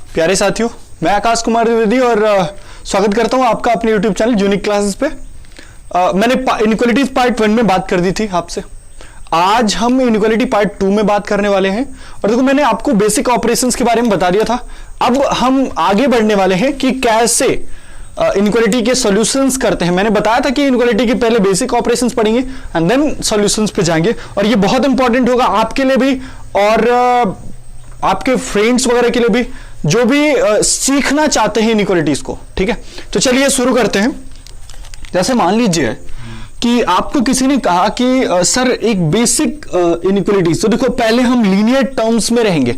प्यारे साथियों, मैं आकाश कुमार द्विवेदी और स्वागत करता हूं आपका अपने YouTube चैनल यूनिक क्लासेस पे। मैंने इनइक्वालिटीज पार्ट 1 में बात कर दी थी आपसे। आज हम इनइक्वालिटी पार्ट 2 में बात करने वाले हैं। और देखो, मैंने आपको बेसिक ऑपरेशंस के बारे में बता दिया था। अब हम आगे बढ़ने वाले हैं कि कैसे इनइक्वालिटी के सॉल्यूशंस करते हैं। मैंने बताया था कि इनइक्वालिटी के पहले बेसिक ऑपरेशंस पढ़ेंगे एंड देन सॉल्यूशंस पे जाएंगे। और ये बहुत इंपॉर्टेंट होगा आपके लिए भी और आपके फ्रेंड्स वगैरह के लिए भी, जो भी सीखना चाहते हैं इनइक्वालिटीज को। ठीक है, तो चलिए शुरू करते हैं। जैसे मान लीजिए कि आपको किसी ने कहा कि सर एक बेसिक इनइक्वालिटीज, तो देखो पहले हम लीनियर टर्म्स में रहेंगे।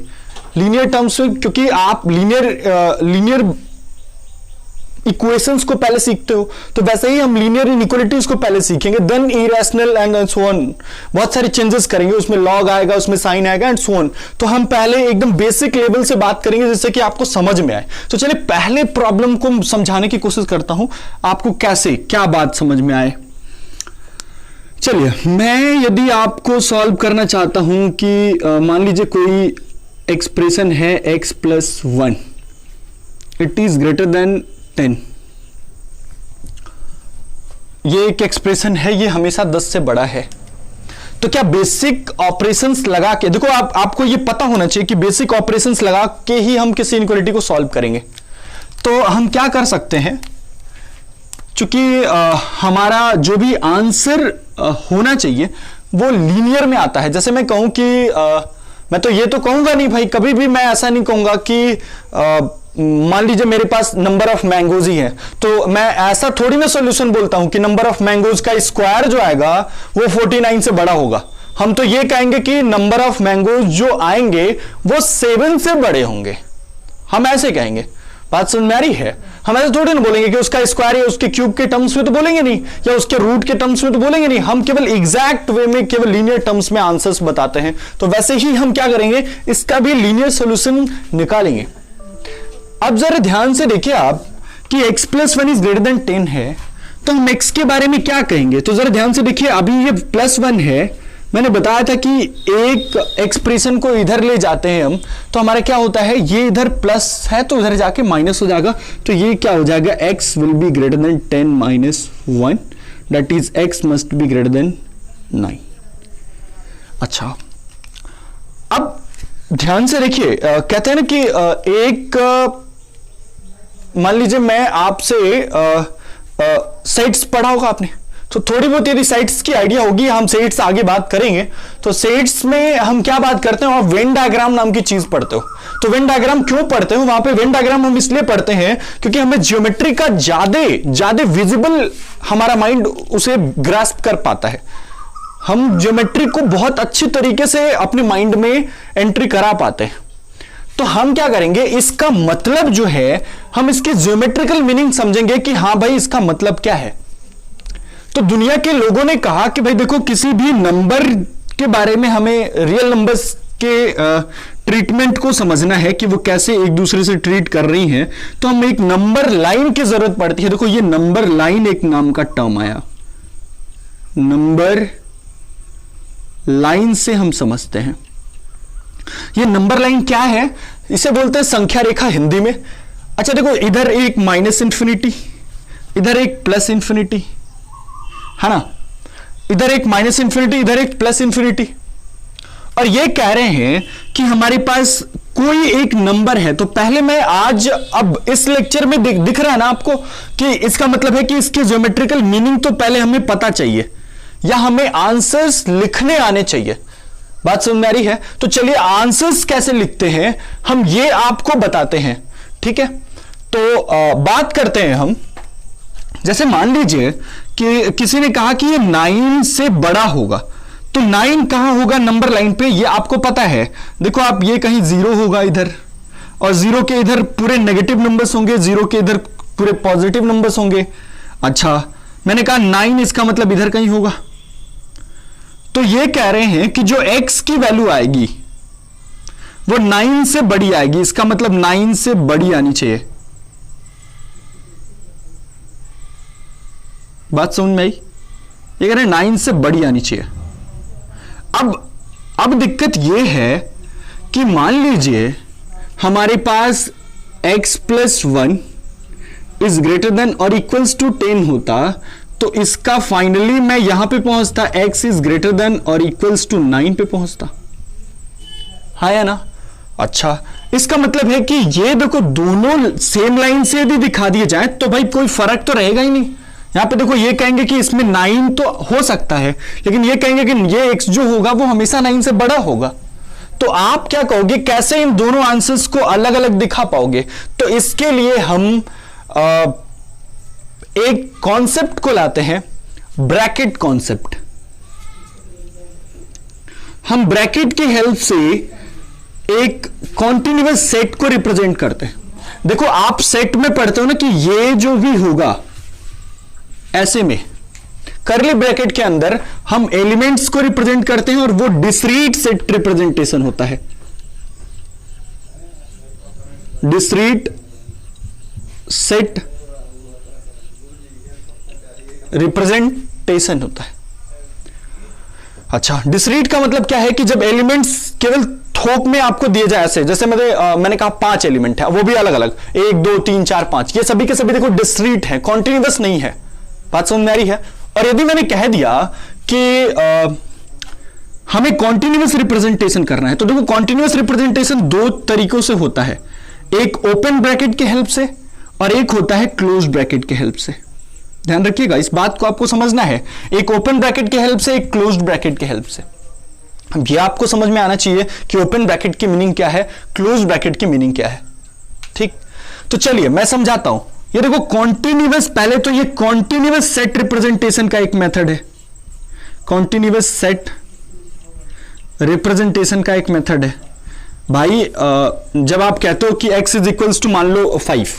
लीनियर टर्म्स में, क्योंकि आप लीनियर इक्वेशंस को पहले सीखते हो, तो वैसे ही हम लीनियर इनइक्वालिटीज को पहले सीखेंगे, then irrational and so on. बहुत सारे चेंजेस करेंगे, उसमें लॉग आएगा, उसमें साइन आएगा एंड सो ऑन। तो हम पहले एकदम बेसिक लेवल से बात करेंगे जिससे कि आपको समझ में आए। तो चलिए पहले प्रॉब्लम को समझाने की कोशिश करता हूं, आपको कैसे क्या बात समझ में आए। चलिए, मैं यदि आपको सॉल्व करना चाहता हूं कि मान लीजिए कोई एक्सप्रेशन है x + 1, it is greater than 10। ये एक एक्सप्रेशन है, ये हमेशा 10 से बड़ा है। तो क्या बेसिक ऑपरेशंस लगा के, देखो आपको ये पता होना चाहिए कि बेसिक ऑपरेशंस लगा के ही हम किसी इनइक्वालिटी को सॉल्व करेंगे। तो हम क्या कर सकते हैं, चूंकि हमारा जो भी आंसर होना चाहिए वो लीनियर में आता है। जैसे मैं कहूं कि मैं तो ये तो कहूंगा नहीं भाई, कभी भी मैं ऐसा नहीं कहूंगा कि मान लीजिए मेरे पास नंबर ऑफ मैंगोज ही है, तो मैं ऐसा थोड़ी ना सॉल्यूशन बोलता हूं कि नंबर ऑफ मैंगोज का स्क्वायर जो आएगा वो 49 से बड़ा होगा। हम तो ये कहेंगे कि नंबर ऑफ मैंगोज जो आएंगे वो 7 से बड़े होंगे, हम ऐसे कहेंगे। बात समझ में आ रही है? हम ऐसे थोड़ी ना बोलेंगे कि उसका स्क्वायर या उसके क्यूब के टर्म्स में तो बोलेंगे नहीं, या उसके रूट के टर्म्स में तो बोलेंगे नहीं। हम केवल एग्जैक्ट वे में, केवल लीनियर टर्म्स में आंसर्स बताते हैं। तो वैसे ही हम क्या करेंगे, इसका भी लीनियर सॉल्यूशन निकालेंगे। अब जरा ध्यान से देखिए आप कि x + 1 इज ग्रेटर देन 10 है, तो हम x के बारे में क्या कहेंगे। तो जरा ध्यान से देखिए, अभी ये +1 है, मैंने बताया था कि एक एक्सप्रेशन को इधर ले जाते हैं हम, तो हमारा क्या होता है, ये इधर प्लस है तो इधर जाके माइनस हो जाएगा। तो ये क्या हो जाएगा, x will be greater than 10 - 1, that is x must be greater than 9। अच्छा, अब ध्यान से देखिए, कहते हैं ना कि एक मान लीजिए मैं आपसे सेट्स पढ़ा होगा आपने, तो थोड़ी बहुत यदि सेट्स की आइडिया होगी, हम सेट्स आगे बात करेंगे। तो सेट्स में हम क्या बात करते हैं, और वेन डायग्राम नाम की चीज पढ़ते हो। तो वेन डायग्राम क्यों पढ़ते हो, वहां पे वेन डायग्राम हम इसलिए पढ़ते हैं क्योंकि हमें ज्योमेट्री का ज्यादा विजिबल हमारा माइंड उसे ग्रास्प कर पाता है। हम ज्योमेट्री को बहुत अच्छी तरीके से अपने माइंड में एंट्री करा पाते हैं। तो हम क्या करेंगे, इसका मतलब जो है, हम इसके ज्योमेट्रिकल मीनिंग समझेंगे कि हाँ भाई इसका मतलब क्या है। तो दुनिया के लोगों ने कहा कि भाई देखो, किसी भी नंबर के बारे में हमें रियल नंबर्स के ट्रीटमेंट को समझना है कि वो कैसे एक दूसरे से ट्रीट कर रही हैं, तो हमें एक नंबर लाइन की जरूरत पड़ती है। देखो, ये नंबर लाइन एक नाम का टर्म आया, नंबर लाइन से हम समझते हैं। ये नंबर लाइन क्या है, इसे बोलते हैं संख्या रेखा हिंदी में। अच्छा देखो, इधर एक -∞, इधर एक +∞, है ना, इधर एक -∞, इधर एक +∞। और ये कह रहे हैं कि हमारे पास कोई एक नंबर है। तो पहले मैं आज, अब इस लेक्चर में दिख रहा है ना आपको कि इसका मतलब है कि इसके ज्योमेट्रिकल मीनिंग तो पहले हमें पता चाहिए, या हमें आंसर्स लिखने आने चाहिए। बात समझ में आ रही है? तो चलिए आंसर्स कैसे लिखते हैं हम ये आपको बताते हैं। ठीक है, तो बात करते हैं हम। जैसे मान लीजिए कि किसी ने कहा कि ये 9 से बड़ा होगा, तो 9 कहां होगा नंबर लाइन पे, ये आपको पता है। देखो आप, ये कहीं 0 होगा इधर, और 0 के इधर पूरे नेगेटिव नंबर्स होंगे, 0 के इधर पूरे पॉजिटिव नंबर्स होंगे। अच्छा, मैंने कहा 9, इसका मतलब इधर कहीं होगा। तो ये कह रहे हैं कि जो x की वैल्यू आएगी वो 9 से बड़ी आएगी, इसका मतलब 9 से बड़ी आनी चाहिए। बात समझ में आई? ये कह रहे हैं 9 से बड़ी आनी चाहिए। अब दिक्कत ये है कि मान लीजिए हमारे पास x plus 1 is greater than और इक्वल्स टू 10 होता तो इसका फाइनली मैं यहां पे पहुंचता, x इज ग्रेटर देन और इक्वल्स टू 9 पे पहुंचता, हाँ या ना। अच्छा, इसका मतलब है कि ये देखो दोनों सेम लाइन से यदि दिखा दिए जाए तो भाई कोई फर्क तो रहेगा ही नहीं। यहां पे देखो ये कहेंगे कि इसमें 9 तो हो सकता है, लेकिन ये कहेंगे कि ये x जो होगा वो हमेशा 9 से बड़ा होगा। तो आप क्या कहोगे, कैसे इन दोनों आंसर्स को अलग अलग दिखा पाओगे? तो इसके लिए हम एक कॉन्सेप्ट को लाते हैं, ब्रैकेट कॉन्सेप्ट। हम ब्रैकेट की हेल्प से एक कॉन्टिन्यूअस सेट को रिप्रेजेंट करते हैं। देखो आप सेट में पढ़ते हो ना कि ये जो भी होगा ऐसे में करली ब्रैकेट के अंदर हम एलिमेंट्स को रिप्रेजेंट करते हैं और वो डिस्क्रीट सेट रिप्रेजेंटेशन होता है, डिस्क्रीट सेट रिप्रेजेंटेशन होता है। अच्छा, डिस्क्रीट का मतलब क्या है कि जब एलिमेंट्स केवल थोक में आपको दिए जाए, ऐसे जैसे मैंने कहा 5 एलिमेंट है, वो भी अलग अलग 1 2 3 4 5, ये सभी के सभी देखो डिस्क्रीट है, कॉन्टिन्यूअस नहीं है। बात समझ में आ रही है? और यदि मैंने कह दिया कि हमें कॉन्टिन्यूअस रिप्रेजेंटेशन करना है, तो देखो कॉन्टिन्यूअस रिप्रेजेंटेशन 2 तरीकों से होता है, एक ओपन ब्रैकेट के हेल्प से और एक होता है क्लोज ब्रैकेट के हेल्प से। ध्यान रखिएगा, इस बात को आपको समझना है, एक ओपन ब्रैकेट के हेल्प से, एक क्लोज्ड ब्रैकेट के हेल्प से। अब ये आपको समझ में आना चाहिए कि ओपन ब्रैकेट की मीनिंग क्या है, क्लोज ब्रैकेट की मीनिंग क्या है। ठीक, तो चलिए मैं समझाता हूं। ये देखो कॉन्टिन्यूअस, पहले तो ये कॉन्टिन्यूअस सेट रिप्रेजेंटेशन का एक मेथड है, कॉन्टिन्यूअस सेट रिप्रेजेंटेशन का एक मेथड है भाई। जब आप कहते हो कि x इज इक्वल्स टू मान लो 5,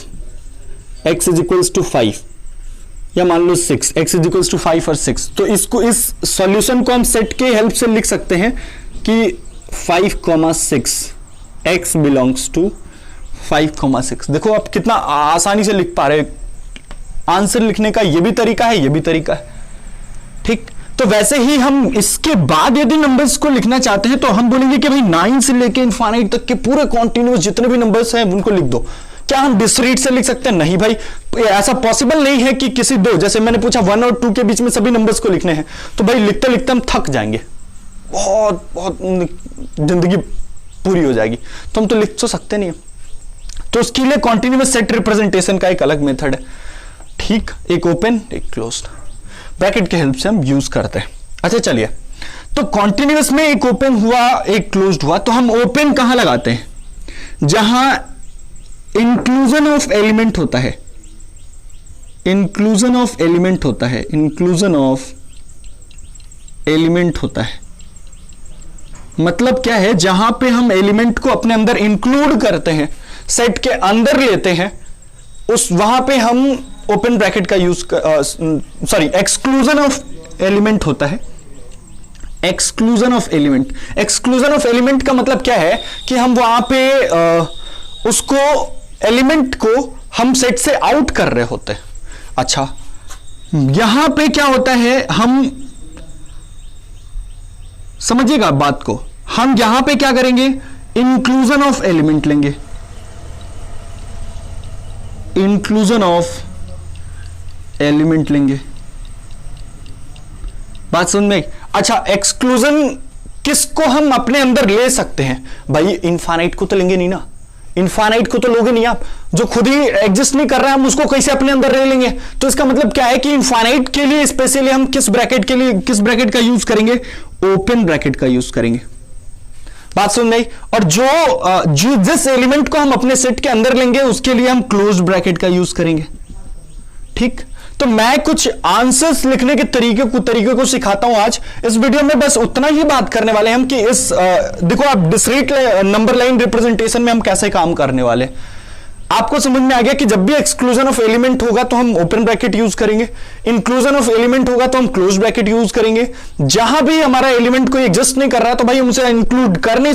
x इज इक्वल्स टू 5 या मान लो 6, x इज इक्वल्स टू 5 और 6, तो इसको, इस सॉल्यूशन को हम सेट के हेल्प से लिख सकते हैं कि 5,6 x बिलोंग्स टू 5,6। देखो आप कितना आसानी से लिख पा रहे, आंसर लिखने का ये भी तरीका है, ये भी तरीका है। ठीक, तो वैसे ही हम इसके बाद यदि नंबर्स को लिखना चाहते हैं तो हम बोलेंगे कि भाई 9 से लेके इनफाइनाइट तक के पूरे कॉन्टिन्यूअस जितने भी नंबर्स हैं उनको लिख दो। क्या हम डिस्क्रीट से लिख सकते हैं? नहीं भाई, ऐसा पॉसिबल नहीं है कि किसी दो, जैसे मैंने पूछा 1 और 2 के बीच में सभी नंबर्स को लिखने हैं, तो भाई लिखते लिखते हम थक जाएंगे, बहुत बहुत जिंदगी पूरी हो जाएगी, तो हम तो लिख तो सकते नहीं। तो उसके लिए कॉन्टिन्यूअस सेट रिप्रेजेंटेशन का एक अलग मेथड है। ठीक, एक ओपन एक क्लोज्ड ब्रैकेट के हेल्प से हम यूज करते हैं। अच्छा चलिए, तो कॉन्टिन्यूअस में एक ओपन हुआ एक क्लोज्ड हुआ, तो हम ओपन कहां लगाते हैं? जहां इंक्लूजन ऑफ एलिमेंट होता है, इंक्लूजन ऑफ एलिमेंट होता है, इंक्लूजन ऑफ एलिमेंट होता है। मतलब क्या है? जहां पे हम एलिमेंट को अपने अंदर इंक्लूड करते हैं, सेट के अंदर लेते हैं, उस वहां पे हम ओपन ब्रैकेट का use, sorry exclusion of element होता है, exclusion of element. Exclusion of element का मतलब क्या है कि हम वहां पे उसको, एलिमेंट को हम सेट से आउट कर रहे होते हैं। अच्छा, यहां पे क्या होता है, हम समझिएगा बात को, हम यहां पे क्या करेंगे? इंक्लूजन ऑफ एलिमेंट लेंगे, इंक्लूजन ऑफ एलिमेंट लेंगे। बात समझ में? अच्छा, एक्सक्लूजन किसको हम अपने अंदर ले सकते हैं? भाई इनफाइनाइट को तो लेंगे नहीं ना, इनफाइनाइट को तो लोगे नहीं आप, जो खुद ही एग्जिस्ट नहीं कर रहा है हम उसको कैसे अपने अंदर ले लेंगे? तो इसका मतलब क्या है कि इनफाइनाइट के लिए स्पेशली हम किस ब्रैकेट के लिए, किस ब्रैकेट का यूज करेंगे? ओपन ब्रैकेट का यूज करेंगे। बात सुन नहीं? और जो जिस एलिमेंट को हम अपने सेट के अंदर लेंगे उसके लिए हम क्लोज ब्रैकेट का यूज करेंगे। ठीक, तो मैं कुछ आंसर्स लिखने के तरीके को सिखाता हूं आज इस वीडियो में। बस उतना ही बात करने वाले हैं हम कि इस देखो आप डिस्क्रीट नंबर लाइन रिप्रेजेंटेशन में हम कैसे काम करने वाले। आपको समझ में आ गया कि जब भी एक्सक्लूजन ऑफ एलिमेंट होगा तो हम ओपन ब्रैकेट यूज करेंगे, इंक्लूजन ऑफ एलिमेंट होगा तो हम क्लोज ब्रैकेट यूज करेंगे। जहां भी हमारा एलिमेंट कोई एग्जिस्ट नहीं कर रहा तो भाई हम उसे इंक्लूड कर नहीं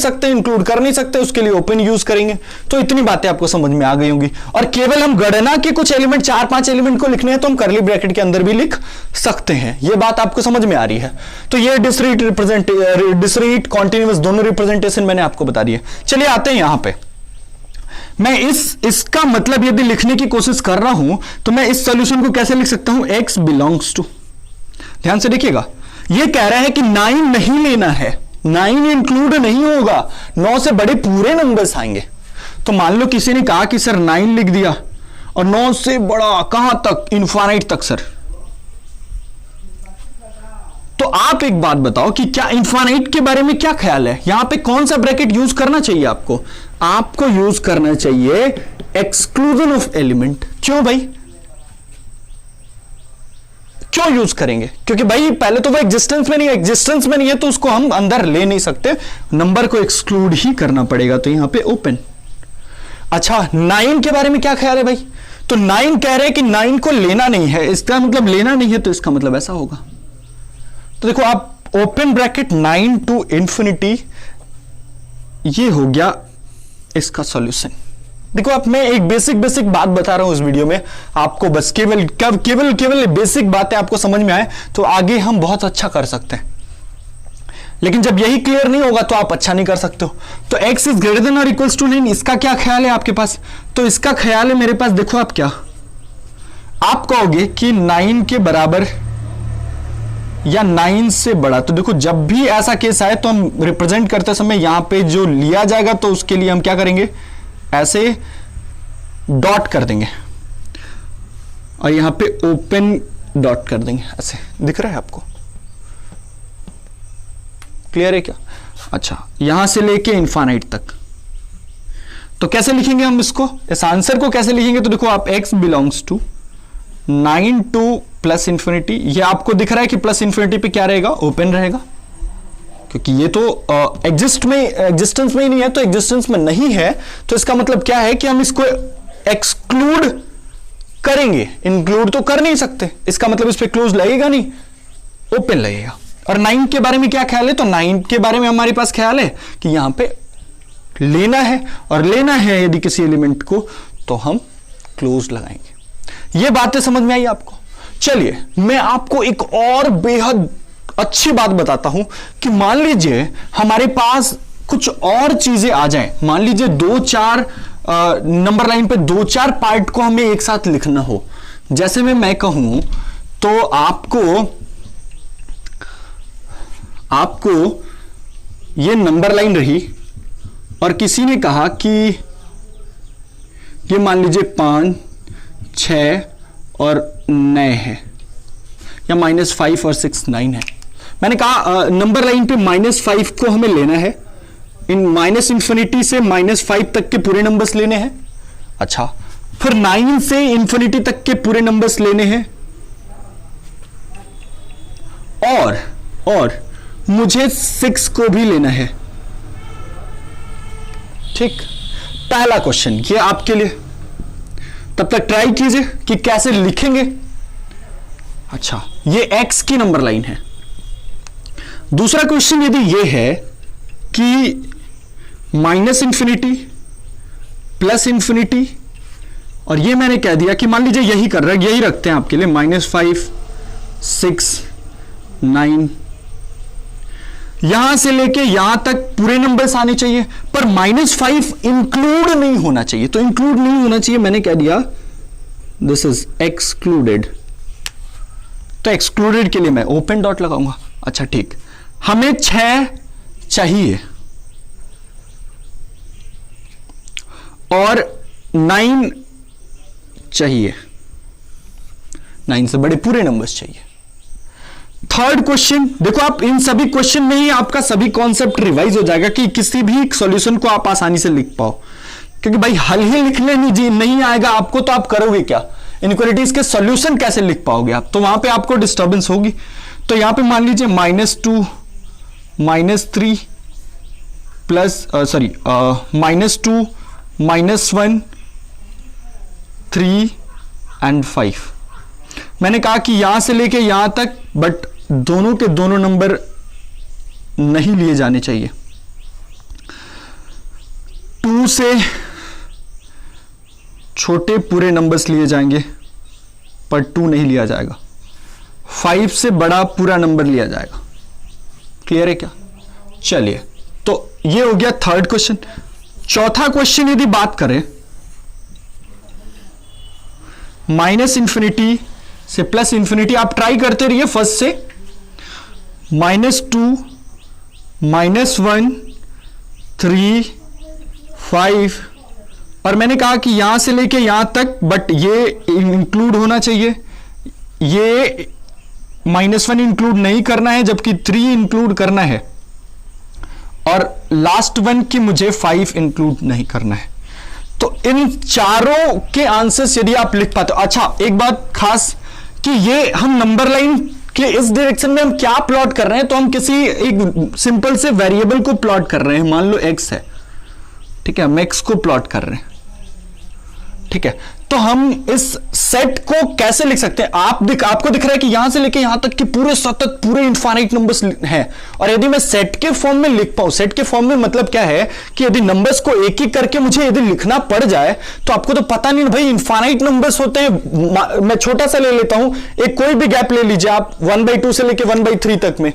सकते, उसके लिए ओपन यूज करेंगे। तो इतनी बातें आपको समझ में आ गई होंगी। और केवल हम गणना के कुछ एलिमेंट, 4-5 एलिमेंट को लिखने हैं तो हम करली ब्रैकेट के अंदर भी लिख सकते हैं। यह बात आपको समझ में आ रही है? तो ये डिस्क्रीट कॉन्टिन्यूअस दोनों रिप्रेजेंटेशन मैंने आपको बता दिए। चलिए आते हैं यहां पे। मैं इसका मतलब यदि लिखने की कोशिश कर रहा हूं तो मैं इस सॉल्यूशन को कैसे लिख सकता हूं, x बिलोंग्स टू, ध्यान से देखिएगा, ये कह रहा है कि 9 नहीं लेना है, 9 इंक्लूड नहीं होगा, 9 से बड़े पूरे नंबर्स आएंगे। तो मान लो किसी ने कहा कि सर 9 लिख दिया और 9 से बड़ा कहां तक, इनफाइनाइट तक सर। तो आप एक बात बताओ कि क्या इनफाइनाइट के बारे में क्या ख्याल है, यहां पे कौन सा ब्रैकेट यूज करना चाहिए आपको? आपको यूज करना चाहिए एक्सक्लूजन ऑफ एलिमेंट। क्यों भाई, क्यों यूज करेंगे? क्योंकि भाई पहले तो वो एग्जिस्टेंस में नहीं है, एग्जिस्टेंस में नहीं है तो उसको हम अंदर ले नहीं सकते, नंबर को एक्सक्लूड ही करना पड़ेगा, तो यहां पे ओपन। अच्छा 9 के बारे में क्या ख्याल है भाई? तो 9 कह रहे हैं कि 9 को लेना नहीं है, इसका मतलब लेना नहीं है, तो इसका मतलब ऐसा होगा। तो देखो आप ओपन ब्रैकेट 9 टू इंफिनिटी, ये हो गया इसका सॉल्यूशन। देखो आप, मैं एक बेसिक बात बता रहा हूं इस वीडियो में आपको, बस केवल बेसिक बातें आपको समझ में आए तो आगे हम बहुत अच्छा कर सकते हैं, लेकिन जब यही क्लियर नहीं होगा तो आप अच्छा नहीं कर सकते हो। तो x इज ग्रेटर देन और इक्वल्स टू 9, इसका क्या ख्याल है आपके पास? तो इसका ख्याल है मेरे पास, देखो आप क्या आप कहोगे कि 9 के बराबर या 9 से बड़ा। तो देखो जब भी ऐसा केस आए तो हम रिप्रेजेंट करते समय यहां पे जो लिया जाएगा तो उसके लिए हम क्या करेंगे, ऐसे डॉट कर देंगे और यहां पे ओपन डॉट कर देंगे, ऐसे दिख रहा है आपको, क्लियर है क्या? अच्छा यहां से लेके इनफाइनाइट तक, तो कैसे लिखेंगे हम इसको, इस आंसर को कैसे लिखेंगे? तो देखो आप x belongs to 9 to plus infinity, ये आपको दिख रहा है कि प्लस इंफिनिटी पे क्या रहेगा, ओपन रहेगा, क्योंकि ये तो एग्जिस्टेंस में ही नहीं है, तो एग्जिस्टेंस में नहीं है, तो इसका मतलब क्या है कि हम इसको एक्सक्लूड करेंगे, इंक्लूड तो कर नहीं सकते, इसका मतलब इस पे क्लोज लगेगा नहीं, ओपन लगेगा। और 9 के बारे में क्या ख्याल है? तो 9 के बारे में हमारे पास ख्याल है कि यहां पे लेना है, और लेना है यदि किसी एलिमेंट को तो हम क्लोज लगाएंगे। ये बातें समझ में आई आपको? चलिए मैं आपको एक और बेहद अच्छी बात बताता हूं कि मान लीजिए हमारे पास कुछ और चीजें आ जाएं, मान लीजिए 2-4 नंबर लाइन पे 2-4 पार्ट को हमें एक साथ लिखना हो, जैसे मैं कहूं तो आपको ये नंबर लाइन रही और किसी ने कहा कि ये मान लीजिए 5, 6 और 9 है, या -5 और 6, 9 है। मैंने कहा नंबर लाइन पे -5 को हमें लेना है, इन माइनस इंफिनिटी से -5 तक के पूरे नंबर्स लेने हैं। अच्छा फिर 9 से इंफिनिटी तक के पूरे नंबर्स लेने हैं, और मुझे 6 को भी लेना है। ठीक, पहला क्वेश्चन ये आपके लिए, तब तक ट्राई कीजिए कि कैसे लिखेंगे। अच्छा ये x की नंबर लाइन है। दूसरा क्वेश्चन यदि ये है कि माइनस इंफिनिटी प्लस इंफिनिटी, और ये मैंने कह दिया कि मान लीजिए यही कर रहे हैं, यही रखते हैं आपके लिए, -5, 6, 9, यहां से लेके यहां तक पूरे नंबर्स आने चाहिए, पर -5 इंक्लूड नहीं होना चाहिए। तो इंक्लूड नहीं होना चाहिए, मैंने कह दिया दिस इज एक्सक्लूडेड। तो एक्सक्लूडेड के लिए मैं ओपन डॉट लगाऊंगा। अच्छा ठीक, हमें 6 चाहिए और 9 चाहिए, 9 से बड़े पूरे नंबर्स चाहिए। थर्ड क्वेश्चन देखो, आप इन सभी क्वेश्चन में ही आपका सभी कॉन्सेप्ट रिवाइज हो जाएगा कि किसी भी सॉल्यूशन को आप आसानी से लिख पाओ, क्योंकि भाई हल ही लिखने नहीं आएगा आपको तो आप करोगे क्या, इनइक्वालिटीज के सॉल्यूशन कैसे लिख पाओगे आप, तो वहां पे आपको डिस्टर्बेंस होगी। तो यहां पे मान लीजिए -2, -3 प्लस -2, -1, 3 एंड 5। मैंने कहा कि यहां से लेके यहां तक, बट दोनों के दोनों नंबर नहीं लिए जाने चाहिए। 2 से छोटे पूरे नंबर्स लिए जाएंगे पर 2 नहीं लिया जाएगा। 5 से बड़ा पूरा नंबर लिया जाएगा। क्लियर है क्या? चलिए, तो ये हो गया थर्ड क्वेश्चन। चौथा क्वेश्चन यदि बात करें माइनस इंफिनिटी से प्लस इंफिनिटी, आप ट्राई करते रहिए फर्स्ट से -2, -1, 3, 5, और मैंने कहा कि यहां से लेके यहां तक, बट ये इंक्लूड होना चाहिए, ये -1 इंक्लूड नहीं करना है, जबकि 3 इंक्लूड करना है, और लास्ट वन की मुझे 5 इंक्लूड नहीं करना है। तो इन चारों के आंसर्स यदि आप लिख पाते हो। अच्छा, एक बात खास कि ये हम नंबर लाइन के इस डायरेक्शन में हम क्या प्लॉट कर रहे हैं, तो हम किसी एक सिंपल से वेरिएबल को प्लॉट कर रहे हैं, मान लो x है, ठीक है, हम x को प्लॉट कर रहे हैं, ठीक है। तो हम इस सेट को कैसे लिख सकते हैं, आपको दिख रहा है कि यहां से लेके यहां तक के पूरे सतत पूरे इनफाइनाइट नंबर्स हैं, और यदि मैं सेट के फॉर्म में लिख पाऊं, सेट के फॉर्म में मतलब क्या है कि यदि नंबर्स को एक एक करके मुझे यदि लिखना पड़ जाए, तो आपको तो पता नहीं भाई इनफाइनाइट नंबर्स होते हैं। मैं छोटा सा ले लेता हूं, एक कोई भी गैप ले लीजिए आप 1/2 से लेके 1/3 तक में,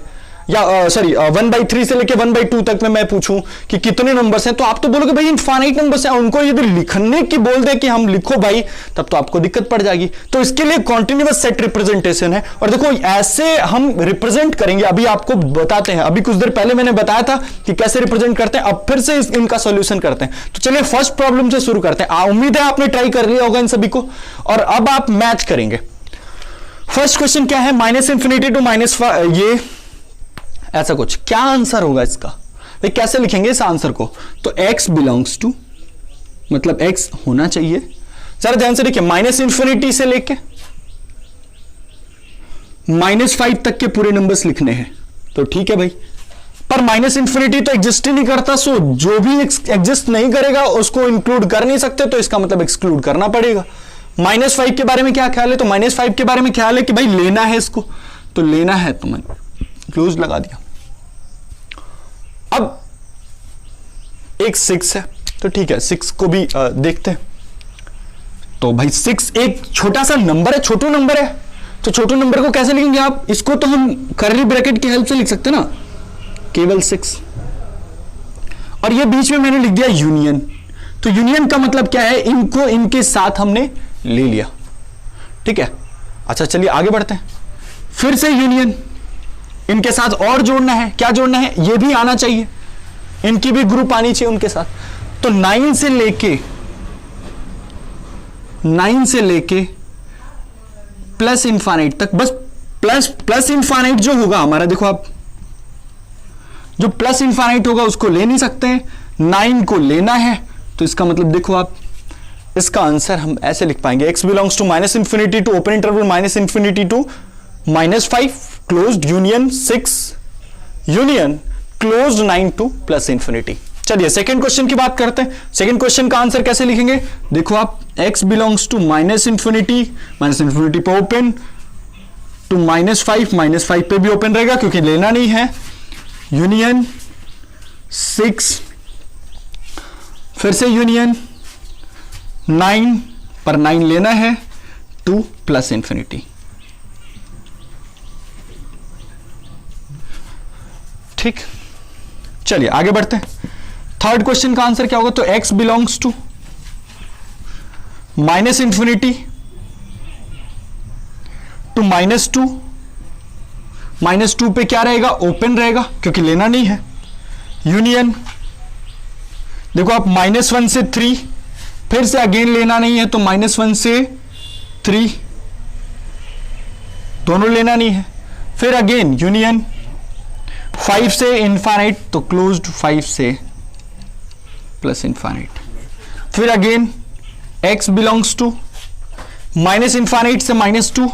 या 1/3 से लेके 1/2 तक में मैं पूछूं कि कितने नंबर्स हैं, तो आप तो बोलोगे भाई इनफाइनाइट नंबर्स हैं, उनको यदि लिखने की बोल दे कि हम लिखो भाई, तब तो आपको दिक्कत पड़ जाएगी। तो इसके लिए कॉन्टिन्यूअस सेट रिप्रेजेंटेशन है, और देखो ऐसे हम रिप्रेजेंट करेंगे, अभी आपको बताते हैं। अभी कुछ देर पहले मैंने बताया था कि कैसे रिप्रेजेंट करते हैं, अब फिर से इनका सॉल्यूशन करते हैं। तो चलिए फर्स्ट प्रॉब्लम से शुरू करते हैं। उम्मीद है आपने ट्राई कर लिया होगा इन सभी को, और अब आप मैच करेंगे। फर्स्ट क्वेश्चन क्या है, -∞ टू -5, ये ऐसा कुछ, क्या आंसर होगा इसका भाई, कैसे लिखेंगे इस आंसर को, तो x बिलोंग्स टू, मतलब x होना चाहिए, जरा ध्यान से देखिए, -∞ से लेके -5 तक के पूरे नंबर्स लिखने हैं, तो ठीक है भाई, पर -∞ तो एग्जिस्ट ही नहीं करता, सो जो भी एग्जिस्ट नहीं करेगा उसको इंक्लूड कर नहीं सकते, तो इसका मतलब एक्सक्लूड करना पड़ेगा। -5 के बारे में क्या ख्याल है, तो -5 के बारे में ख्याल है कि भाई लेना है इसको, तो लेना है, तो मैंने क्लोज लगा दिया। अब एक 6 है, तो ठीक है 6 को भी देखते हैं। तो भाई 6 एक छोटा सा नंबर है, छोटू नंबर है, तो छोटू नंबर को कैसे लिखेंगे आप, इसको तो हम कर्ली ब्रैकेट की हेल्प से लिख सकते हैं ना, केवल 6, और ये बीच में मैंने लिख दिया यूनियन। तो यूनियन का मतलब क्या है, इनको इनके साथ हमने ले लिया, ठीक है। अच्छा चलिए आगे बढ़ते हैं, फिर से यूनियन, इनके साथ और जोड़ना है, क्या जोड़ना है, ये भी आना चाहिए, इनकी भी ग्रुप आनी चाहिए उनके साथ। तो 9 से लेके प्लस इनफाइनाइट तक, बस प्लस इनफाइनाइट जो होगा हमारा, देखो आप जो प्लस इनफाइनाइट होगा उसको ले नहीं सकते हैं, 9 को लेना है, तो इसका मतलब देखो आप, इसका आंसर हम ऐसे लिख पाएंगे, x belongs to -∞ to open interval -∞ to -5 closed union 6 union closed 9 to +∞। चलिए सेकंड क्वेश्चन की बात करते हैं। सेकंड क्वेश्चन का आंसर कैसे लिखेंगे, देखो आप, x बिलोंग्स टू -∞ पे ओपन टू -5 पे भी ओपन रहेगा क्योंकि लेना नहीं है, यूनियन 6, फिर से यूनियन 9 पर 9 लेना है, टू +∞। ठीक, चलिए आगे बढ़ते हैं। थर्ड क्वेश्चन का आंसर क्या होगा, तो x बिलोंग्स टू -∞ टू -2 पे क्या रहेगा, ओपन रहेगा क्योंकि लेना नहीं है, यूनियन, देखो आप -1 से 3, फिर से अगेन लेना नहीं है, तो -1 से 3 दोनों लेना नहीं है, फिर अगेन यूनियन 5 से इनफाइनाइट, तो क्लोज्ड 5 से +∞, फिर अगेन x बिलोंग्स टू -∞ से -2,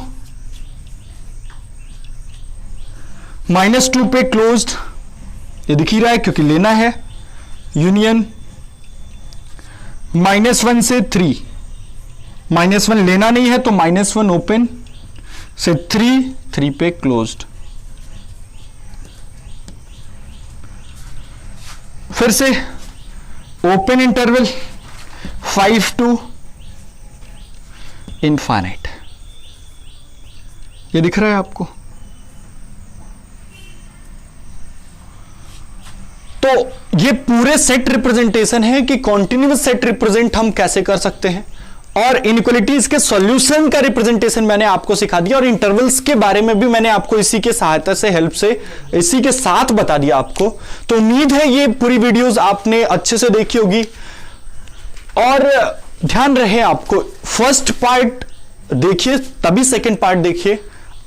-2 पे क्लोज्ड, ये दिख ही रहा है क्योंकि लेना है, यूनियन -1 से 3, -1 लेना नहीं है, तो -1 ओपन से 3 पे क्लोज्ड, फिर से ओपन इंटरवल 5 टू इनफाइनाइट, ये दिख रहा है आपको। तो ये पूरे सेट रिप्रेजेंटेशन है कि कॉन्टिन्यूअस सेट रिप्रेजेंट हम कैसे कर सकते हैं, और इनइक्वालिटीज के सॉल्यूशन का रिप्रेजेंटेशन मैंने आपको सिखा दिया, और इंटरवल्स के बारे में भी मैंने आपको इसी के सहायता से, हेल्प से, इसी के साथ बता दिया आपको। तो उम्मीद है ये पूरी वीडियोस आपने अच्छे से देखी होगी। और ध्यान रहे आपको, फर्स्ट पार्ट देखिए तभी सेकंड पार्ट देखिए।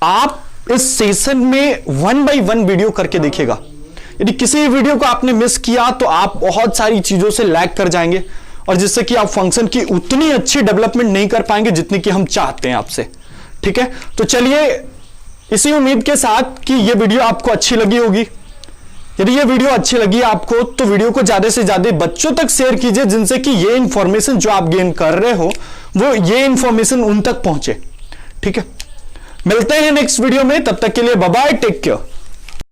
आप इस सेशन में 1 बाय 1 वीडियो करके देखिएगा। यदि किसी वीडियो को आपने मिस किया तो आप बहुत सारी चीजों से लैग कर जाएंगे, और जिससे कि आप फंक्शन की उतनी अच्छी डेवलपमेंट नहीं कर पाएंगे जितनी कि हम चाहते हैं आपसे। ठीक है, तो चलिए इसी उम्मीद के साथ कि ये वीडियो आपको अच्छी लगी होगी। यदि ये वीडियो अच्छी लगी आपको तो वीडियो को ज्यादा से ज्यादा बच्चों तक शेयर कीजिए, जिनसे कि ये इंफॉर्मेशन जो आप गेन कर रहे हो वो ये इंफॉर्मेशन उन तक पहुंचे। ठीक है, मिलते हैं नेक्स्ट वीडियो में, तब तक के लिए बाय बाय, टेक केयर।